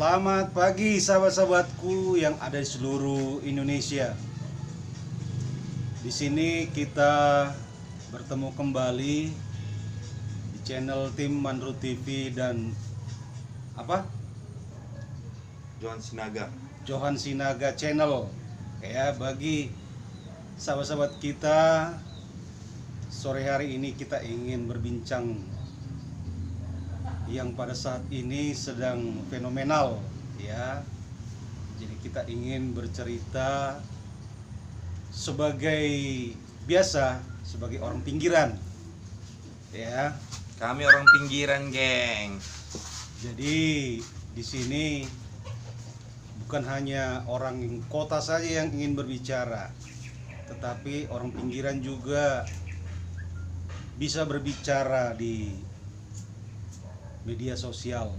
Selamat pagi sahabat-sahabatku yang ada di seluruh Indonesia. Di sini kita bertemu kembali di channel tim Mandru TV dan Johan Sinaga. Johan Sinaga Channel. Ya, bagi sahabat-sahabat kita, sore hari ini kita ingin berbincang yang pada saat ini sedang fenomenal, ya. Jadi kita ingin bercerita sebagai biasa, sebagai orang pinggiran, ya. Kami orang pinggiran, geng. Jadi di sini bukan hanya orang kota saja yang ingin berbicara, tetapi orang pinggiran juga bisa berbicara di media sosial.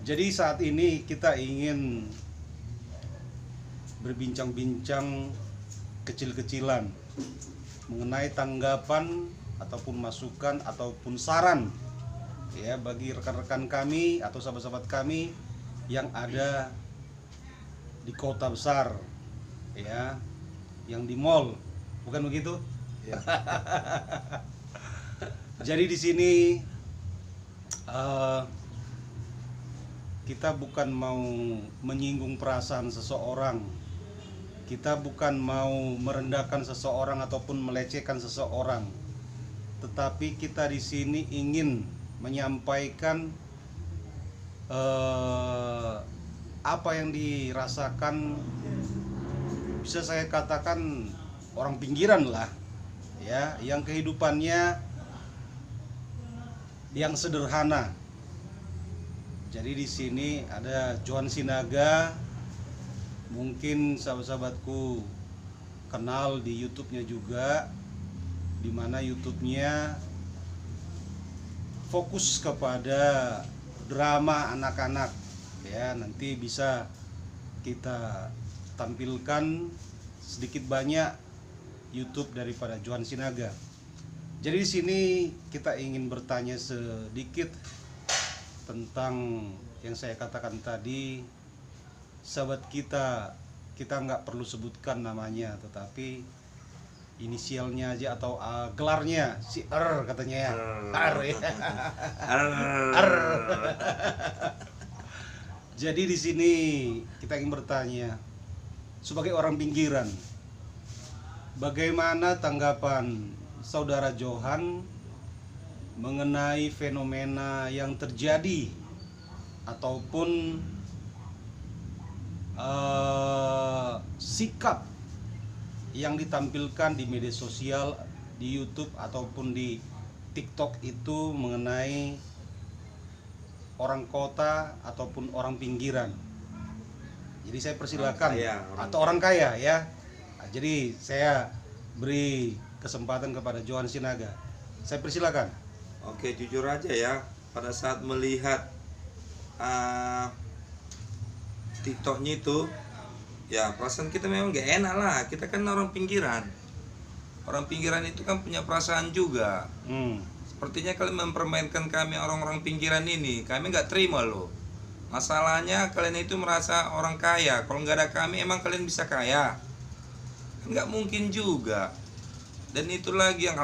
Jadi saat ini kita ingin berbincang-bincang kecil-kecilan mengenai tanggapan ataupun masukan ataupun saran, ya, bagi rekan-rekan kami atau sahabat-sahabat kami yang ada di kota besar, ya, yang di mall, bukan begitu? Ya. Jadi di sini kita bukan mau menyinggung perasaan seseorang, kita bukan mau merendahkan seseorang ataupun melecehkan seseorang, tetapi kita di sini ingin menyampaikan apa yang dirasakan, bisa saya katakan orang pinggiran lah, ya, yang kehidupannya yang sederhana. Jadi di sini ada Johan Sinaga, mungkin sahabat-sahabatku kenal di YouTube-nya juga, di mana YouTube-nya fokus kepada drama anak-anak, ya. Nanti bisa kita tampilkan sedikit banyak YouTube daripada Johan Sinaga. Jadi di sini kita ingin bertanya sedikit tentang yang saya katakan tadi. Sahabat kita nggak perlu sebutkan namanya, tetapi inisialnya aja atau gelarnya si R katanya, ya. R, ya. R. Jadi di sini kita ingin bertanya sebagai orang pinggiran, bagaimana tanggapan Saudara Johan mengenai fenomena yang terjadi ataupun sikap yang ditampilkan di media sosial, di YouTube ataupun di TikTok itu mengenai orang kota ataupun orang pinggiran. Jadi saya persilakan, atau orang kaya, ya. Nah, jadi saya beri kesempatan kepada Johan Sinaga. Saya persilakan. Oke, jujur aja ya, pada saat melihat TikToknya itu, ya perasaan kita memang gak enak lah. Kita kan orang pinggiran. Orang pinggiran itu kan punya perasaan juga. Sepertinya kalian mempermainkan kami orang-orang pinggiran ini. Kami gak terima loh. Masalahnya kalian itu merasa orang kaya. Kalau nggak ada kami, emang kalian bisa kaya? Nggak mungkin juga. Dan itu lagi yang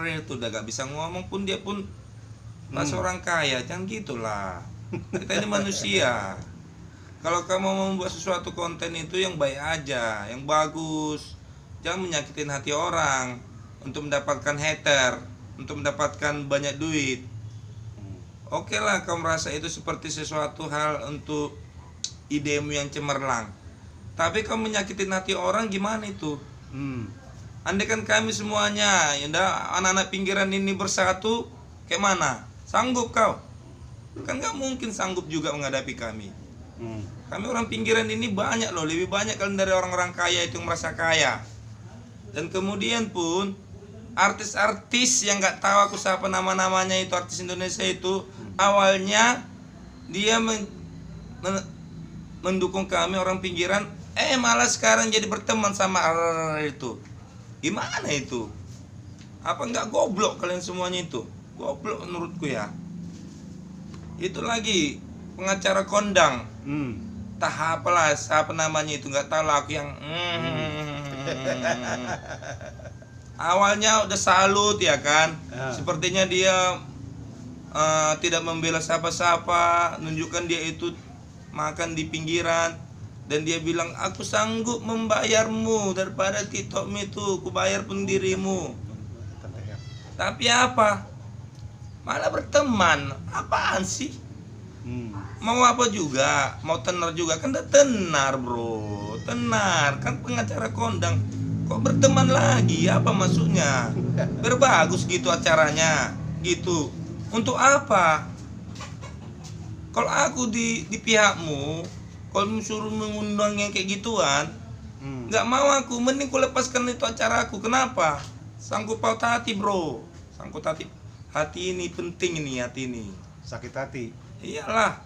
itu udah gak bisa ngomong pun dia pun merasa orang kaya. Jangan gitulah. Kita ini manusia. Kalau kamu mau membuat sesuatu konten itu yang baik aja, yang bagus. Jangan menyakitin hati orang untuk mendapatkan hater, untuk mendapatkan banyak duit. Oke lah, kamu merasa itu seperti sesuatu hal untuk idemu yang cemerlang. Tapi kamu menyakitin hati orang, gimana itu? Andai kan kami semuanya, ya anak-anak pinggiran ini bersatu, kayak mana? Sanggup kau? Kan gak mungkin sanggup juga menghadapi kami. Kami orang pinggiran ini banyak loh, lebih banyak kalian dari orang-orang kaya itu yang merasa kaya. Dan kemudian pun artis-artis yang gak tahu aku siapa nama-namanya itu, artis Indonesia itu, awalnya dia mendukung kami orang pinggiran, malah sekarang jadi berteman sama itu. Gimana itu? Apa nggak goblok kalian semuanya itu? Goblok menurutku ya. Itu lagi, pengacara kondang. Hmm. Entah apalah, siapa namanya itu, nggak tahu lah aku yang awalnya udah salut ya kan. Sepertinya dia tidak membela siapa-siapa, nunjukkan dia itu makan di pinggiran, dan dia bilang aku sanggup membayarmu daripada TikTokmu itu, ku bayar pun dirimu. Tapi apa? Malah berteman. Apaan sih? Mau apa juga? Mau tenar juga? Kan udah tenar bro. Tenar, kan pengacara kondang. Kok berteman lagi? Apa maksudnya? Berbagus gitu acaranya. Gitu. Untuk apa? Kalau aku di pihakmu, kalau suruh mengundang yang kayak gituan, nggak mau aku. Mending ku lepaskan itu acara aku. Kenapa? Sanggup paut hati bro. Sangkut hati. Hati ini penting ini, hati ini. Sakit hati. Iyalah.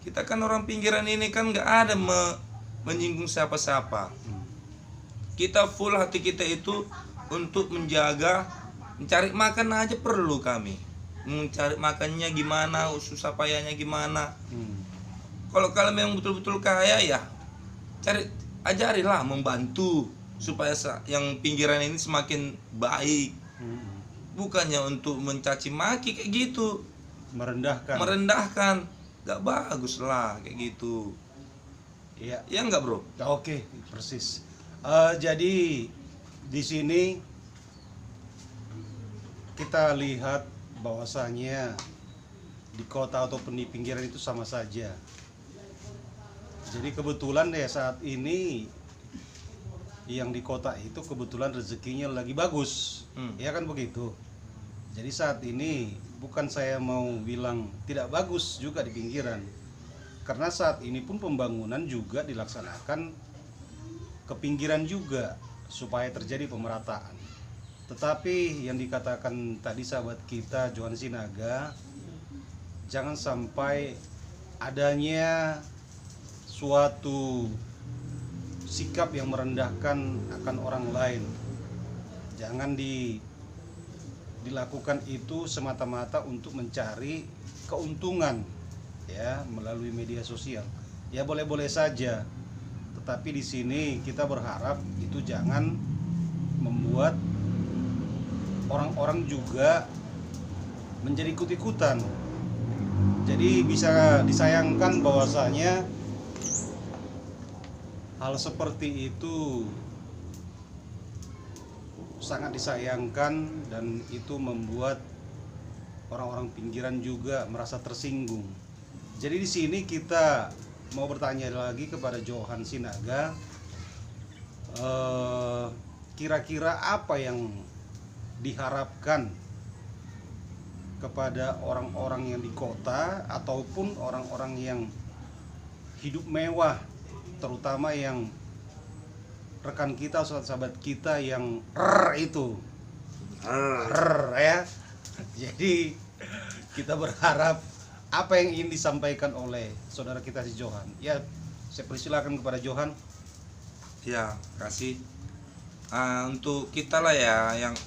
Kita kan orang pinggiran ini kan nggak ada menyinggung siapa-siapa. Kita full hati kita itu untuk menjaga, mencari makan aja perlu kami. Mencari makannya gimana, susah payahnya gimana. Kalau kalian memang betul-betul kaya ya, ajarilah membantu supaya yang pinggiran ini semakin baik. Bukannya untuk mencaci maki kayak gitu. Merendahkan. Gak bagus lah kayak gitu. Iya. Iya nggak bro? Oke, persis. Jadi di sini kita lihat bahwasanya di kota ataupun di pinggiran itu sama saja. Jadi kebetulan ya saat ini yang di kota itu kebetulan rezekinya lagi bagus, ya kan begitu. Jadi saat ini bukan saya mau bilang tidak bagus juga di pinggiran, karena saat ini pun pembangunan juga dilaksanakan ke pinggiran juga supaya terjadi pemerataan. Tetapi yang dikatakan tadi sahabat kita Johan Sinaga, jangan sampai adanya suatu sikap yang merendahkan akan orang lain. Jangan dilakukan itu semata-mata untuk mencari keuntungan ya melalui media sosial. Ya boleh-boleh saja. Tetapi di sini kita berharap itu jangan membuat orang-orang juga menjadi ikut-ikutan. Jadi bisa disayangkan bahwasanya hal seperti itu sangat disayangkan, dan itu membuat orang-orang pinggiran juga merasa tersinggung. Jadi di sini kita mau bertanya lagi kepada Johan Sinaga, kira-kira apa yang diharapkan kepada orang-orang yang di kota ataupun orang-orang yang hidup mewah, terutama yang rekan kita, sahabat kita yang itu ya. Jadi kita berharap apa yang ingin disampaikan oleh saudara kita si Johan. Ya, saya persilakan kepada Johan. Ya, kasih. Untuk kita lah ya, yang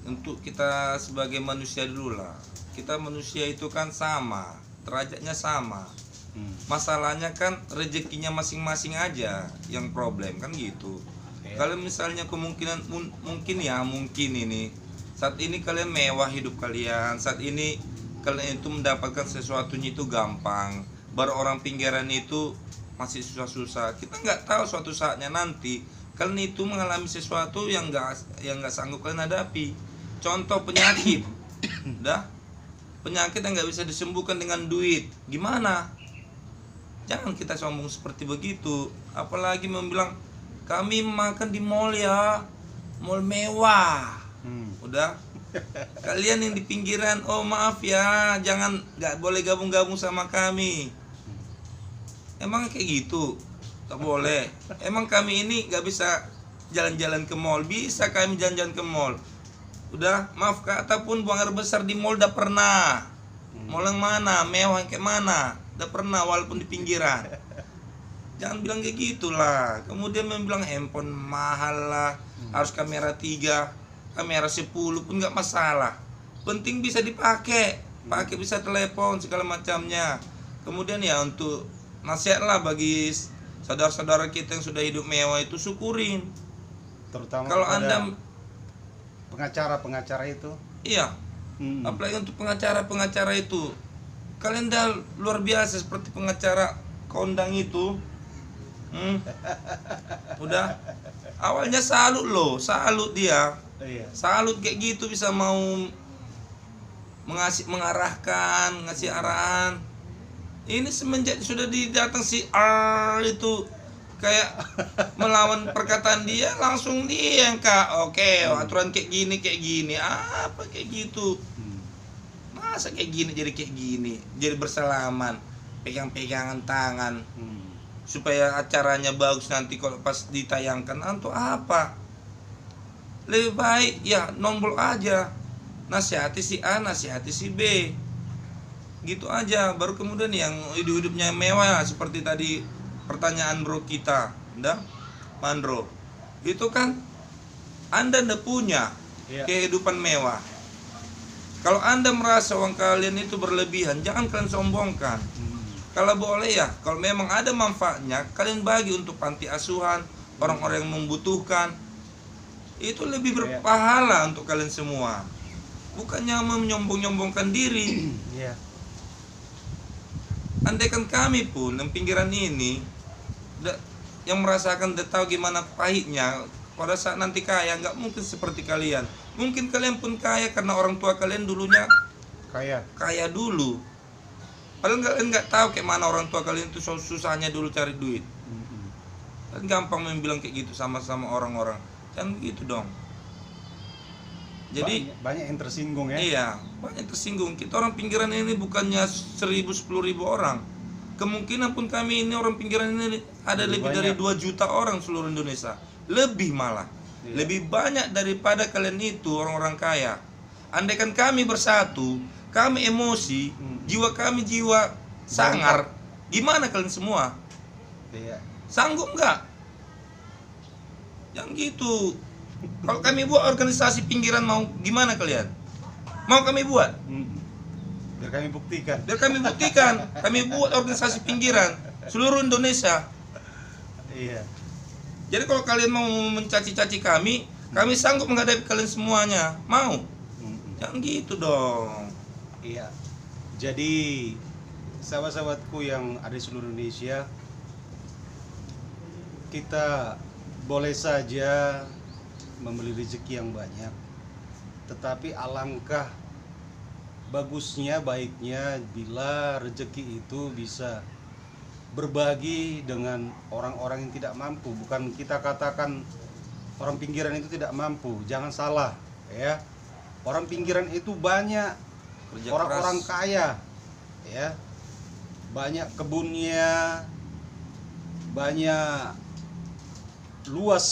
untuk kita sebagai manusia dulu lah. Kita manusia itu kan sama, derajatnya sama. Masalahnya kan rezekinya masing-masing aja yang problem kan gitu. Kalau misalnya kemungkinan mungkin ini saat ini kalian mewah hidup kalian, saat ini kalian itu mendapatkan sesuatunya itu gampang, baru orang pinggiran itu masih susah-susah. Kita nggak tahu suatu saatnya nanti kalian itu mengalami sesuatu yang nggak sanggup kalian hadapi. Contoh penyakit, penyakit yang nggak bisa disembuhkan dengan duit, gimana? Jangan kita sombong seperti begitu. Apalagi membilang kami makan di mall ya, mall mewah. Udah. Kalian yang di pinggiran, oh maaf ya, nggak boleh gabung-gabung sama kami. Emang kayak gitu? Tak boleh. Emang kami ini nggak bisa jalan-jalan ke mall? Bisa kami jalan-jalan ke mall. Udah, maaf kata pun buang air besar di mall udah pernah. Mall yang mana? Mewah yang kayak mana? Udah pernah walaupun di pinggiran. Jangan bilang kayak gitulah. Kemudian bilang handphone mahal lah, harus kamera 3, kamera 10 pun nggak masalah. Penting bisa dipakai, bisa telepon segala macamnya. Kemudian ya untuk nasihat lah bagi saudara-saudara kita yang sudah hidup mewah itu, syukurin. Terutama Kalau kepada Anda pengacara-pengacara itu. iya, apalagi untuk pengacara-pengacara itu, kalian dah luar biasa seperti pengacara kondang itu. Udah awalnya salut loh, salut dia. Iya. Salut kayak gitu bisa mau mengarahkan, ngasih arahan. Ini semenjak sudah didatang si R itu kayak melawan perkataan dia, langsung dia yang oke, aturan kayak gini, apa kayak gitu. Masa kayak gini jadi bersalaman, pegang-pegangan tangan, supaya acaranya bagus nanti kalau pas ditayangkan. Untuk apa? Lebih baik ya nombol aja, nasihati si A, nasihati si B, gitu aja. Baru kemudian yang hidupnya mewah seperti tadi pertanyaan bro kita, Mandro, itu kan Anda ndak punya kehidupan mewah. Kalau Anda merasa uang kalian itu berlebihan, jangan kalian sombongkan. Kalau boleh ya, kalau memang ada manfaatnya, kalian bagi untuk panti asuhan, orang-orang yang membutuhkan. Itu lebih berpahala untuk kalian semua. Bukannya menyombong-nyombongkan diri. Andaikan kami pun yang pinggiran ini yang merasakan tahu gimana pahitnya pada saat nanti kaya, nggak mungkin seperti kalian. Mungkin kalian pun kaya karena orang tua kalian dulunya kaya dulu. Padahal kalian nggak tahu kayak mana orang tua kalian itu susahnya dulu cari duit. Dan gampang membilang kayak gitu sama orang-orang. Jangan begitu dong. Jadi banyak yang tersinggung ya. Iya, banyak yang tersinggung. Kita orang pinggiran ini bukannya 1000, 10.000 orang. Kemungkinan pun kami ini orang pinggiran ini ada lebih dari 2 juta orang seluruh Indonesia. Lebih malah. Lebih banyak daripada kalian itu orang-orang kaya. Andaikan kami bersatu, kami emosi, jiwa kami jiwa sangar, gimana kalian semua? Sanggup nggak? Yang gitu. Kalau kami buat organisasi pinggiran, mau gimana kalian? Mau kami buat? Biar kami buktikan. Kami buat organisasi pinggiran seluruh Indonesia. Iya. Jadi kalau kalian mau mencaci-caci kami sanggup menghadapi kalian semuanya. Mau? Jangan gitu dong. Iya. Jadi sahabat-sahabatku yang ada di seluruh Indonesia, kita boleh saja membeli rezeki yang banyak, tetapi alangkah bagusnya, baiknya bila rezeki itu bisa berbagi dengan orang-orang yang tidak mampu. Bukan kita katakan orang pinggiran itu tidak mampu, jangan salah ya. Orang pinggiran itu banyak orang-orang kaya ya, banyak kebunnya, banyak luas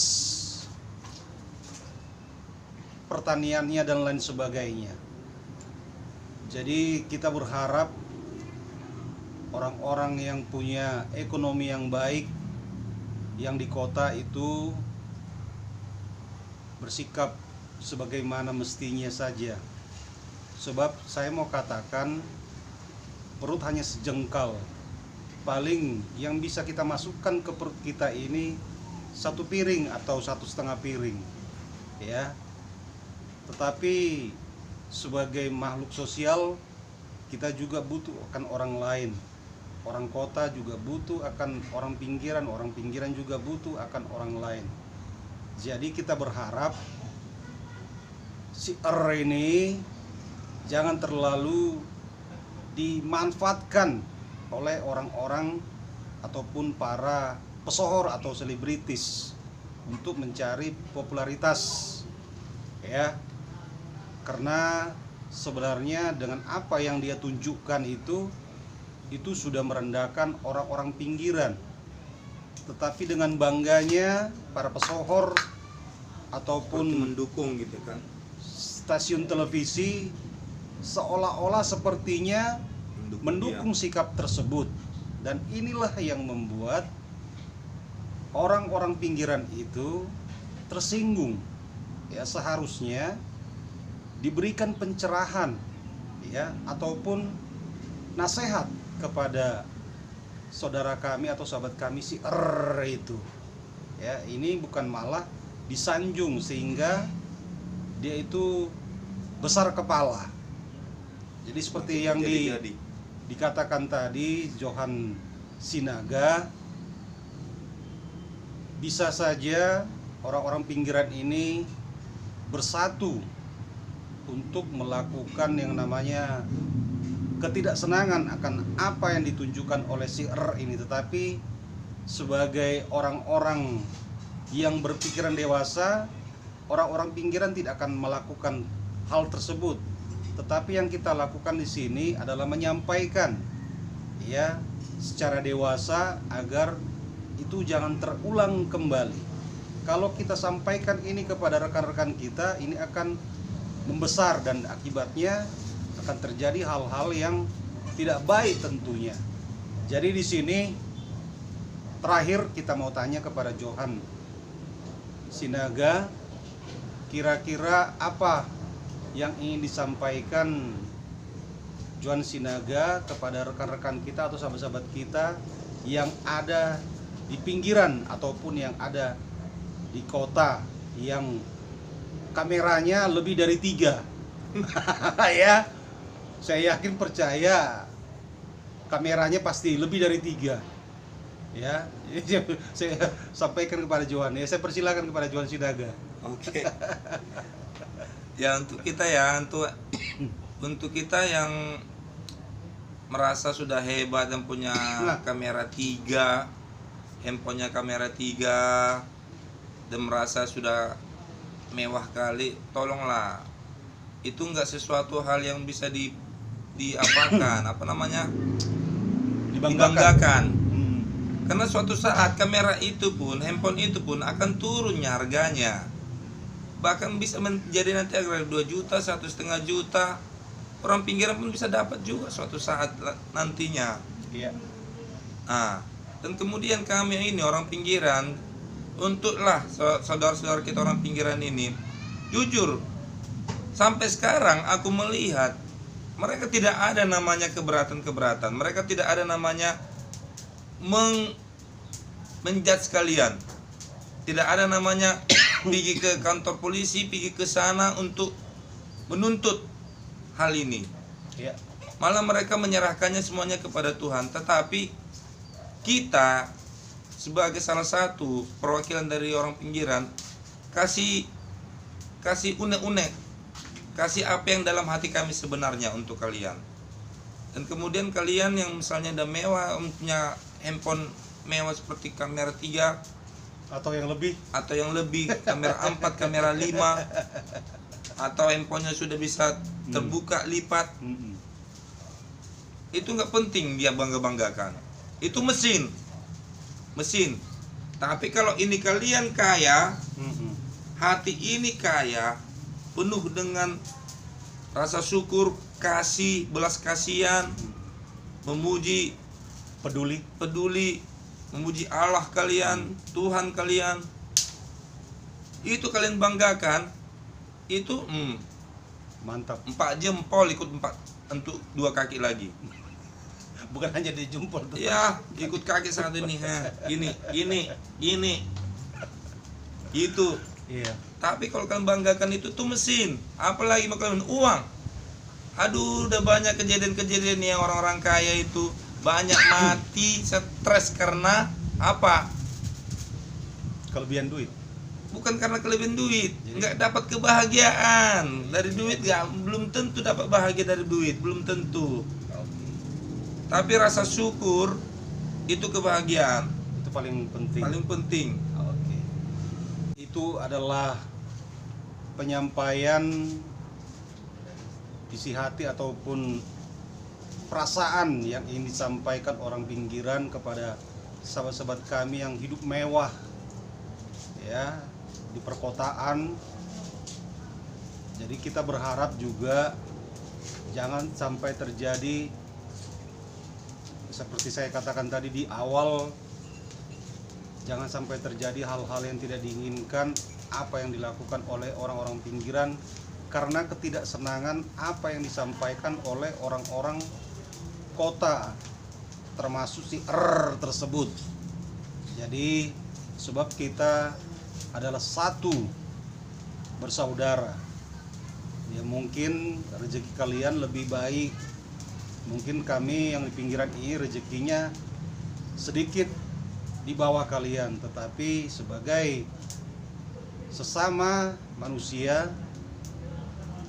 pertaniannya dan lain sebagainya. Jadi kita berharap orang-orang yang punya ekonomi yang baik yang di kota itu bersikap sebagaimana mestinya saja. Sebab saya mau katakan, perut hanya sejengkal. Paling yang bisa kita masukkan ke perut kita ini 1 piring atau 1,5 piring ya. Tetapi sebagai makhluk sosial, kita juga butuh akan orang lain. Orang kota juga butuh akan orang pinggiran juga butuh akan orang lain. Jadi kita berharap si R ini jangan terlalu dimanfaatkan oleh orang-orang ataupun para pesohor atau selebritis untuk mencari popularitas ya. Karena sebenarnya dengan apa yang dia tunjukkan itu sudah merendahkan orang-orang pinggiran. Tetapi dengan bangganya para pesohor ataupun mendukung gitu kan, stasiun televisi seolah-olah sepertinya mendukung sikap tersebut. Dan inilah yang membuat orang-orang pinggiran itu tersinggung ya. Seharusnya diberikan pencerahan ya, ataupun nasihat kepada saudara kami atau sahabat kami si itu. Ya, ini bukan malah disanjung sehingga dia itu besar kepala. Jadi seperti yang dikatakan tadi Johan Sinaga, bisa saja orang-orang pinggiran ini bersatu untuk melakukan yang namanya ketidaksenangan akan apa yang ditunjukkan oleh si ini, tetapi sebagai orang-orang yang berpikiran dewasa, orang-orang pinggiran tidak akan melakukan hal tersebut. Tetapi yang kita lakukan di sini adalah menyampaikan ya secara dewasa agar itu jangan terulang kembali. Kalau kita sampaikan ini kepada rekan-rekan kita, ini akan membesar dan akibatnya akan terjadi hal-hal yang tidak baik tentunya. Jadi di sini terakhir kita mau tanya kepada Johan Sinaga, kira-kira apa yang ingin disampaikan Johan Sinaga kepada rekan-rekan kita atau sahabat-sahabat kita yang ada di pinggiran ataupun yang ada di kota yang kameranya lebih dari 3 ya. Saya yakin percaya kameranya pasti lebih dari 3 ya. Saya sampaikan kepada Johan ya, saya persilakan kepada Johan Sinaga. Oke. Ya untuk kita yang merasa sudah hebat dan punya kamera 3, handphonenya kamera 3 dan merasa sudah mewah kali, tolonglah, itu enggak sesuatu hal yang bisa diapakan dibanggakan. Karena suatu saat kamera itu pun, handphone itu pun akan turunnya harganya, bahkan bisa menjadi nanti agak 2 juta, 1,5 juta. Orang pinggiran pun bisa dapat juga suatu saat nantinya. Iya. Dan kemudian kami ini orang pinggiran, untuklah saudara-saudara kita orang pinggiran ini, jujur sampai sekarang aku melihat mereka tidak ada namanya keberatan-keberatan, mereka tidak ada namanya menjudge kalian, tidak ada namanya pergi ke kantor polisi, pergi ke sana untuk menuntut hal ini. Ya. Malah mereka menyerahkannya semuanya kepada Tuhan. Tetapi kita sebagai salah satu perwakilan dari orang pinggiran, kasih unek-unek, kasih apa yang dalam hati kami sebenarnya untuk kalian. Dan kemudian kalian yang misalnya udah mewah, punya handphone mewah seperti kamera 3 atau yang lebih, kamera 4, kamera 5, atau handphonenya sudah bisa terbuka lipat, itu nggak penting dia bangga-banggakan. Itu mesin. Tapi kalau ini kalian kaya, hati ini kaya, penuh dengan rasa syukur, kasih, belas kasihan, memuji, peduli, memuji Allah kalian, Tuhan kalian, itu kalian banggakan, itu mantap. 4 jempol ikut 4 untuk 2 kaki lagi. Bukan hanya di jempol. Ya, ikut kaki satu nih, gini, itu. Iya. Tapi kalau kalian banggakan itu tuh mesin, apalagi mau kalian uang. Aduh, udah banyak kejadian-kejadian yang orang-orang kaya itu banyak mati, stres karena apa? Kelebihan duit. Bukan karena kelebihan duit, nggak dapat kebahagiaan dari duit, belum tentu dapat bahagia dari duit, belum tentu. Tapi rasa syukur itu kebahagiaan. Itu paling penting. Oke. Itu adalah penyampaian isi hati ataupun perasaan yang ingin disampaikan orang pinggiran kepada sahabat-sahabat kami yang hidup mewah ya di perkotaan. Jadi kita berharap juga jangan sampai terjadi seperti saya katakan tadi di awal, jangan sampai terjadi hal-hal yang tidak diinginkan apa yang dilakukan oleh orang-orang pinggiran karena ketidaksenangan apa yang disampaikan oleh orang-orang kota termasuk si R tersebut. Jadi sebab kita adalah satu bersaudara. Ya mungkin rezeki kalian lebih baik, mungkin kami yang di pinggiran ini rezekinya sedikit di bawah kalian, tetapi sebagai sesama manusia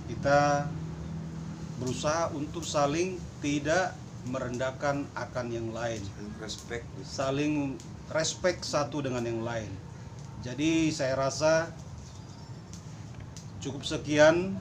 kita berusaha untuk saling tidak merendahkan akan yang lain, Respect. saling respect satu dengan yang lain. Jadi saya rasa cukup sekian